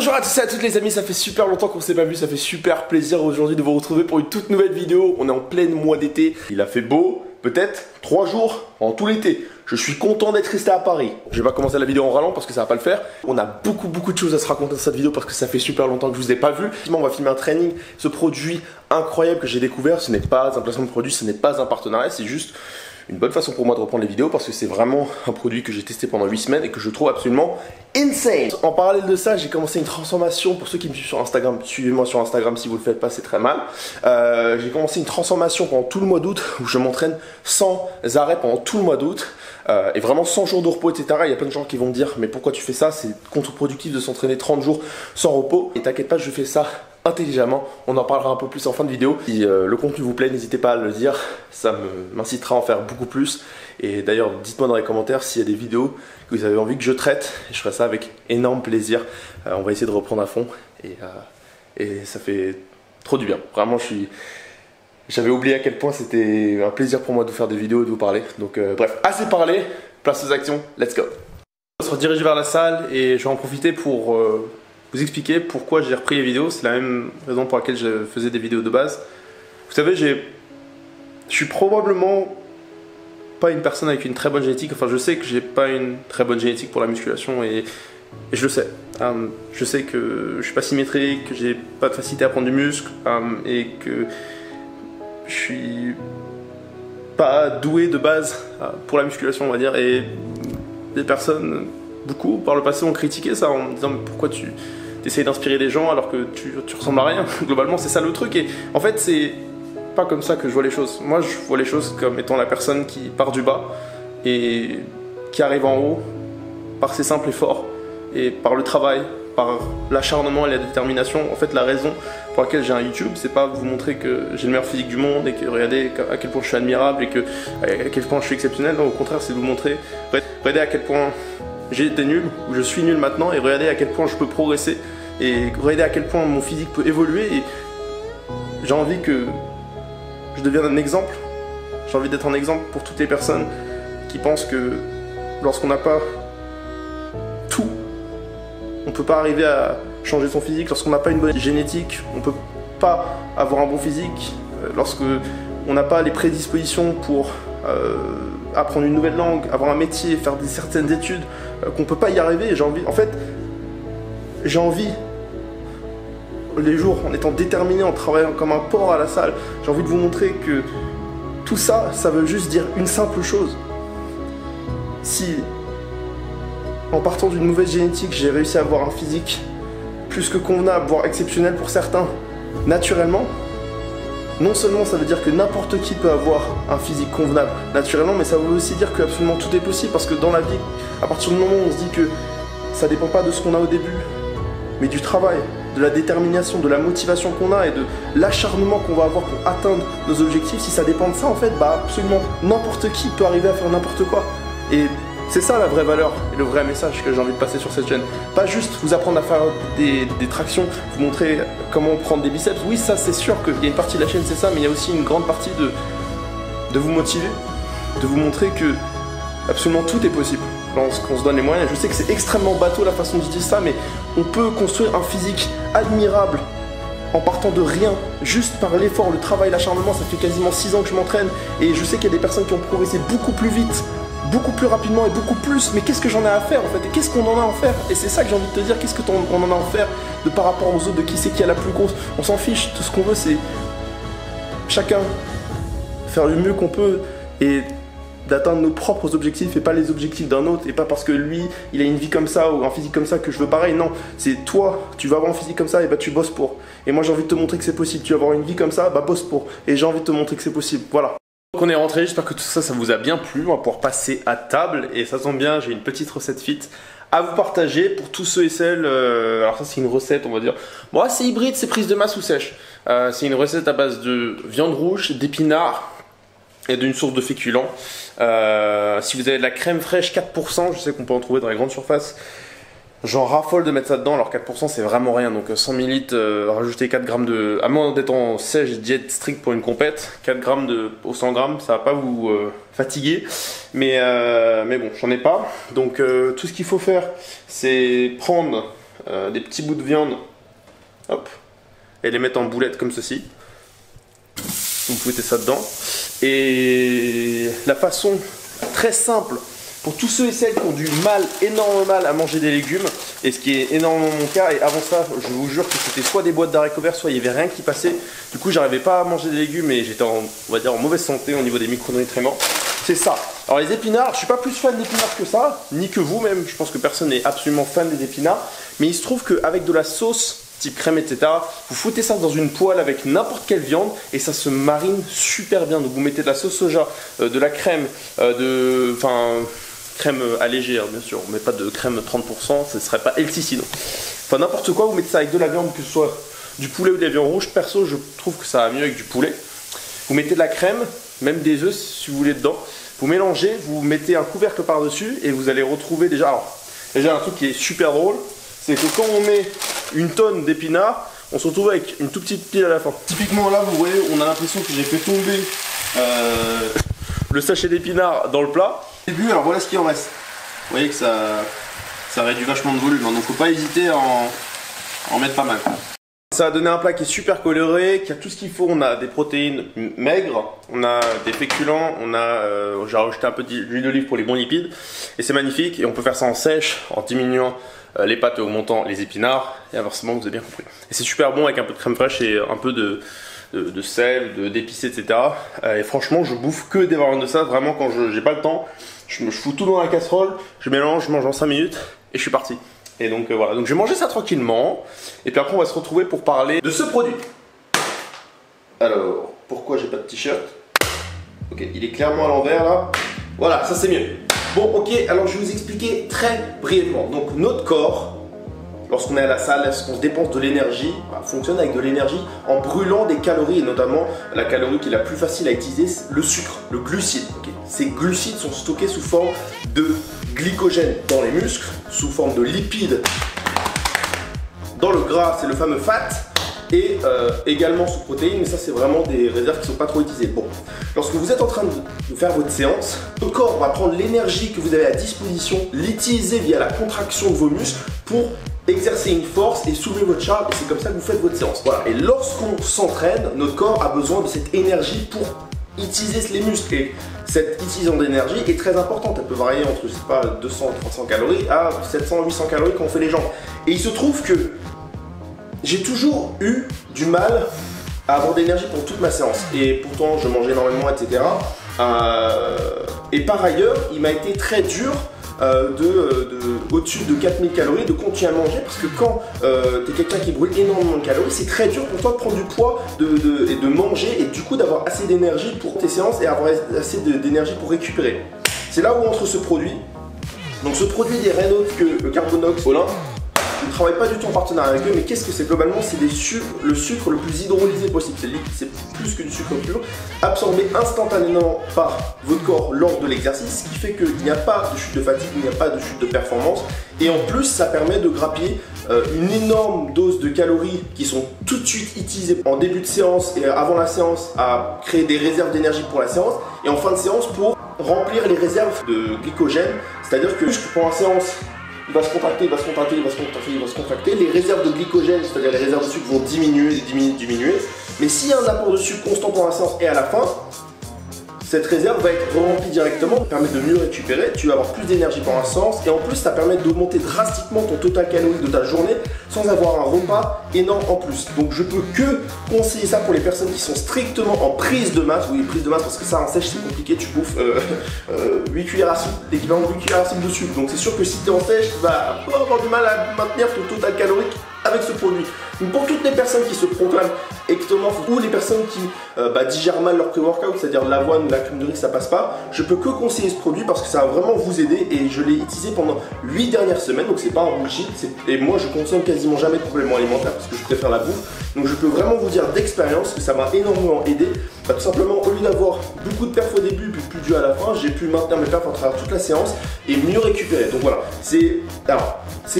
Bonjour à tous et à toutes les amis, ça fait super longtemps qu'on s'est pas vu, ça fait super plaisir aujourd'hui de vous retrouver pour une toute nouvelle vidéo. On est en plein mois d'été, il a fait beau, peut-être 3 jours en tout l'été. Je suis content d'être resté à Paris. Je vais pas commencer la vidéo en rallant parce que ça va pas le faire. On a beaucoup de choses à se raconter dans cette vidéo parce que ça fait super longtemps que je vous ai pas vu. On va filmer un training, ce produit incroyable que j'ai découvert, ce n'est pas un placement de produit, ce n'est pas un partenariat, c'est juste une bonne façon pour moi de reprendre les vidéos parce que c'est vraiment un produit que j'ai testé pendant 8 semaines et que je trouve absolument insane. En parallèle de ça, j'ai commencé une transformation. Pour ceux qui me suivent sur Instagram, suivez-moi sur Instagram, si vous le faites pas, c'est très mal. J'ai commencé une transformation pendant tout le mois d'août où je m'entraîne sans arrêt pendant tout le mois d'août et vraiment 100 jours de repos, etc. Il y a plein de gens qui vont me dire mais pourquoi tu fais ça? C'est contre-productif de s'entraîner 30 jours sans repos. Et t'inquiète pas, je fais ça intelligemment. On en parlera un peu plus en fin de vidéo. Si le contenu vous plaît, n'hésitez pas à le dire, ça m'incitera à en faire beaucoup plus. Et d'ailleurs, dites-moi dans les commentaires s'il y a des vidéos que vous avez envie que je traite, et je ferai ça avec énorme plaisir. On va essayer de reprendre à fond et ça fait trop du bien. Vraiment, j'avais oublié à quel point c'était un plaisir pour moi de faire des vidéos et de vous parler. Donc bref, assez parlé, place aux actions, let's go. On va se rediriger vers la salle et je vais en profiter pour vous expliquer pourquoi j'ai repris les vidéos. C'est la même raison pour laquelle je faisais des vidéos de base. Vous savez, je suis probablement pas une personne avec une très bonne génétique. Enfin, je sais que j'ai pas une très bonne génétique pour la musculation et je le sais. Je sais que je suis pas symétrique, que j'ai pas de facilité à prendre du muscle et que je suis pas doué de base pour la musculation, on va dire. Et des personnes, beaucoup par le passé, ont critiqué ça en me disant mais pourquoi tu essayes d'inspirer les gens alors que tu ressembles à rien. Globalement, c'est ça le truc. Et en fait, c'est pas comme ça que je vois les choses. Moi, je vois les choses comme étant la personne qui part du bas et qui arrive en haut par ses simples efforts et par le travail, par l'acharnement et la détermination. En fait, la raison pour laquelle j'ai un YouTube, c'est pas vous montrer que j'ai le meilleur physique du monde et que regardez à quel point je suis admirable et à quel point je suis exceptionnel. Non, au contraire, c'est de vous montrer, regardez à quel point j'ai été nul, ou je suis nul maintenant, et regardez à quel point je peux progresser et regardez à quel point mon physique peut évoluer. Et j'ai envie que je devienne un exemple. J'ai envie d'être un exemple pour toutes les personnes qui pensent que lorsqu'on n'a pas tout, on ne peut pas arriver à changer son physique. Lorsqu'on n'a pas une bonne génétique, on ne peut pas avoir un bon physique. Lorsqu'on n'a pas les prédispositions pour apprendre une nouvelle langue, avoir un métier, faire certaines études, qu'on ne peut pas y arriver. J'ai envie les jours, en étant déterminé, en travaillant comme un porc à la salle, j'ai envie de vous montrer que tout ça, ça veut juste dire une simple chose. Si, en partant d'une mauvaise génétique, j'ai réussi à avoir un physique plus que convenable, voire exceptionnel pour certains, naturellement, non seulement ça veut dire que n'importe qui peut avoir un physique convenable naturellement, mais ça veut aussi dire que absolument tout est possible, parce que dans la vie, à partir du moment où on se dit que ça dépend pas de ce qu'on a au début, mais du travail, de la détermination, de la motivation qu'on a et de l'acharnement qu'on va avoir pour atteindre nos objectifs, si ça dépend de ça, en fait, bah absolument n'importe qui peut arriver à faire n'importe quoi. Et c'est ça la vraie valeur et le vrai message que j'ai envie de passer sur cette chaîne. Pas juste vous apprendre à faire des tractions, vous montrer comment prendre des biceps. Oui, ça c'est sûr qu'il y a une partie de la chaîne, c'est ça, mais il y a aussi une grande partie de vous motiver, de vous montrer que absolument tout est possible lorsqu'on se donne les moyens. Je sais que c'est extrêmement bateau la façon de dire ça, mais on peut construire un physique admirable en partant de rien, juste par l'effort, le travail, l'acharnement. Ça fait quasiment 6 ans que je m'entraîne et je sais qu'il y a des personnes qui ont progressé beaucoup plus vite, beaucoup plus rapidement et beaucoup plus. Mais qu'est-ce que j'en ai à faire en fait? Et qu'est-ce qu'on en a à en faire? Et c'est ça que j'ai envie de te dire. Qu'est-ce qu'on en a à en faire de par rapport aux autres, de qui c'est qui a la plus grosse? On s'en fiche. Tout ce qu'on veut, c'est chacun faire le mieux qu'on peut et d'atteindre nos propres objectifs et pas les objectifs d'un autre. Et pas parce que lui il a une vie comme ça ou un physique comme ça que je veux pareil. Non, c'est toi, tu vas avoir un physique comme ça et bah tu bosses pour. Et moi j'ai envie de te montrer que c'est possible. Tu vas avoir une vie comme ça, bah bosse pour. Et j'ai envie de te montrer que c'est possible. Voilà. Donc on est rentré, j'espère que tout ça, ça vous a bien plu. On va pouvoir passer à table et ça tombe bien, j'ai une petite recette fit à vous partager pour tous ceux et celles. Alors ça c'est une recette, on va dire. Bon, c'est hybride, c'est prise de masse ou sèche. C'est une recette à base de viande rouge, d'épinards et d'une source de féculents. Si vous avez de la crème fraîche 4%, je sais qu'on peut en trouver dans les grandes surfaces. J'en raffole de mettre ça dedans, alors 4% c'est vraiment rien, donc 100 ml, rajouter 4 grammes de... À moins d'être en sèche diète strict pour une compète, 4 grammes au 100 grammes, ça va pas vous fatiguer, mais bon, j'en ai pas. Donc tout ce qu'il faut faire, c'est prendre des petits bouts de viande, hop, et les mettre en boulettes comme ceci. Vous foutez ça dedans. Et la façon très simple pour tous ceux et celles qui ont du mal, énormément mal à manger des légumes, et ce qui est énormément mon cas, et avant ça, je vous jure que c'était soit des boîtes d'haricots verts, soit il n'y avait rien qui passait. Du coup, j'arrivais pas à manger des légumes et j'étais on va dire en mauvaise santé au niveau des micronutriments. C'est ça. Alors les épinards, je suis pas plus fan d'épinards que ça, ni que vous même. Je pense que personne n'est absolument fan des épinards. Mais il se trouve qu'avec de la sauce type crème, etc., vous foutez ça dans une poêle avec n'importe quelle viande et ça se marine super bien. Donc vous mettez de la sauce soja, de la crème, crème allégée, hein, bien sûr. On met pas de crème 30%, ce serait pas healthy sinon. Enfin n'importe quoi, vous mettez ça avec de la viande, que ce soit du poulet ou de la viande rouge. Perso, je trouve que ça va mieux avec du poulet. Vous mettez de la crème, même des œufs si vous voulez dedans. Vous mélangez, vous mettez un couvercle par-dessus et vous allez retrouver déjà... Alors, déjà un truc qui est super drôle, c'est que quand on met une tonne d'épinards, on se retrouve avec une toute petite pile à la fin. Typiquement là, vous voyez, on a l'impression que j'ai fait tomber le sachet d'épinards dans le plat. Au début, alors voilà ce qu'il en reste. Vous voyez que ça réduit vachement de volume, hein, donc faut pas hésiter à en mettre pas mal. Ça a donné un plat qui est super coloré, qui a tout ce qu'il faut. On a des protéines maigres, on a des féculents, j'ai rajouté un peu d'huile d'olive pour les bons lipides. Et c'est magnifique, et on peut faire ça en sèche, en diminuant les pâtes et augmentant les épinards. Et inversement, vous avez bien compris. Et c'est super bon avec un peu de crème fraîche et un peu de sel, d'épicé, etc. Et franchement, je bouffe que des variantes de ça. Vraiment, quand j'ai pas le temps, je fous tout dans la casserole, je mélange, je mange en 5 minutes et je suis parti. Et donc voilà, donc je vais manger ça tranquillement. Et puis après, on va se retrouver pour parler de ce produit. Alors, pourquoi j'ai pas de t-shirt? Ok, il est clairement à l'envers là. Voilà, ça c'est mieux. Bon, ok, alors je vais vous expliquer très brièvement. Donc, notre corps, lorsqu'on est à la salle, lorsqu'on dépense de l'énergie, fonctionne avec de l'énergie en brûlant des calories, et notamment la calorie qui est la plus facile à utiliser, c'est le sucre, le glucide. Okay. Ces glucides sont stockés sous forme de glycogène dans les muscles, sous forme de lipides dans le gras, c'est le fameux fat, et également sous protéines, mais ça c'est vraiment des réserves qui ne sont pas trop utilisées. Bon, lorsque vous êtes en train de faire votre séance, le corps va prendre l'énergie que vous avez à disposition, l'utiliser via la contraction de vos muscles pour exercer une force et soulever votre charge, et c'est comme ça que vous faites votre séance. Voilà. Et lorsqu'on s'entraîne, notre corps a besoin de cette énergie pour utiliser les muscles. Et cette utilisation d'énergie est très importante. Elle peut varier entre, je sais pas, 200 300 calories à 700 800 calories quand on fait les jambes. Et il se trouve que j'ai toujours eu du mal à avoir d'énergie pour toute ma séance. Et pourtant, je mange énormément, etc. Et par ailleurs, il m'a été très dur au-dessus de 4000 calories de continuer à manger, parce que quand tu es quelqu'un qui brûle énormément de calories, c'est très dur pour toi de prendre du poids et de manger, et du coup d'avoir assez d'énergie pour tes séances et avoir assez d'énergie pour récupérer. C'est là où entre ce produit. Donc ce produit des Reynolds Carbonox Olympe, je ne travaille pas du tout en partenariat avec eux, mais qu'est-ce que c'est globalement? C'est le sucre le plus hydrolysé possible. C'est plus que du sucre pur, absorbé instantanément par votre corps lors de l'exercice, ce qui fait qu'il n'y a pas de chute de fatigue, il n'y a pas de chute de performance. Et en plus, ça permet de grappiller une énorme dose de calories qui sont tout de suite utilisées en début de séance et avant la séance à créer des réserves d'énergie pour la séance, et en fin de séance pour remplir les réserves de glycogène. C'est-à-dire que pendant la séance, il va se contracter, il va se contracter, il va se contracter, il va se contracter. Les réserves de glycogène, c'est-à-dire les réserves de sucre, vont diminuer, diminuer. Mais s'il y a un apport de sucre constant pendant la séance et à la fin, cette réserve va être remplie directement, ça permet de mieux récupérer, tu vas avoir plus d'énergie pendant la séance, et en plus ça permet d'augmenter drastiquement ton total calorique de ta journée sans avoir un repas énorme en plus. Donc je peux que conseiller ça pour les personnes qui sont strictement en prise de masse. Oui, prise de masse, parce que ça en sèche c'est compliqué, tu bouffes 8 cuillères à soupe, l'équivalent de 8 cuillères à soupe de sucre. Donc c'est sûr que si tu es en sèche, tu vas avoir du mal à maintenir ton total calorique avec ce produit. Donc pour toutes les personnes qui se proclament ectomorphes, ou les personnes qui digèrent mal leur pré-workout, c'est-à-dire l'avoine ou la crème de riz, ça passe pas, je peux que conseiller ce produit parce que ça va vraiment vous aider, et je l'ai utilisé pendant 8 dernières semaines, donc c'est pas un bullshit, et moi je consomme quasiment jamais de compléments alimentaires parce que je préfère la bouffe. Donc je peux vraiment vous dire d'expérience que ça m'a énormément aidé. Tout simplement, au lieu d'avoir beaucoup de perfs au début puis plus dur à la fin, j'ai pu maintenir mes perfs à travers toute la séance et mieux récupérer. Donc voilà, c'est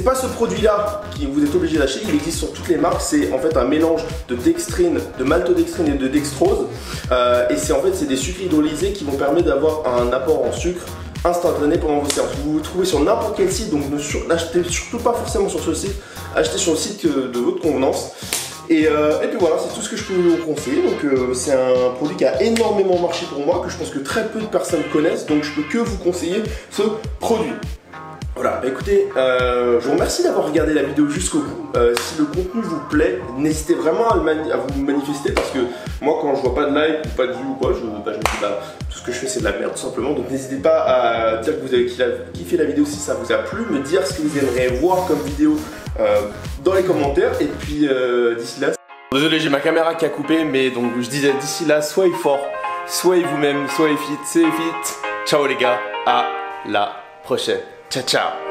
pas ce produit-là que vous êtes obligé d'acheter, il existe sur toutes les marques. C'est en fait un mélange de dextrine, de maltodextrine et de dextrose. Et c'est en fait des sucres hydrolysés qui vont permettre d'avoir un apport en sucre instantanée pendant vos séances. Vous vous trouvez sur n'importe quel site, donc n'achetez surtout pas forcément sur ce site, achetez sur le site de votre convenance. Et puis voilà, c'est tout ce que je peux vous conseiller. Donc c'est un produit qui a énormément marché pour moi, que je pense que très peu de personnes connaissent, donc je peux que vous conseiller ce produit. Voilà, bah écoutez, je vous remercie d'avoir regardé la vidéo jusqu'au bout. Si le contenu vous plaît, n'hésitez vraiment à vous manifester, parce que moi quand je vois pas de like ou pas de vue ou quoi, je me dis bah tout ce que je fais c'est de la merde tout simplement. Donc n'hésitez pas à dire que vous avez kiffé la vidéo si ça vous a plu, me dire ce que vous aimeriez voir comme vidéo dans les commentaires. Et puis d'ici là, désolé j'ai ma caméra qui a coupé, mais donc je disais d'ici là, soyez fort, soyez vous-même, soyez fit, ciao les gars, à la prochaine. Ciao ciao.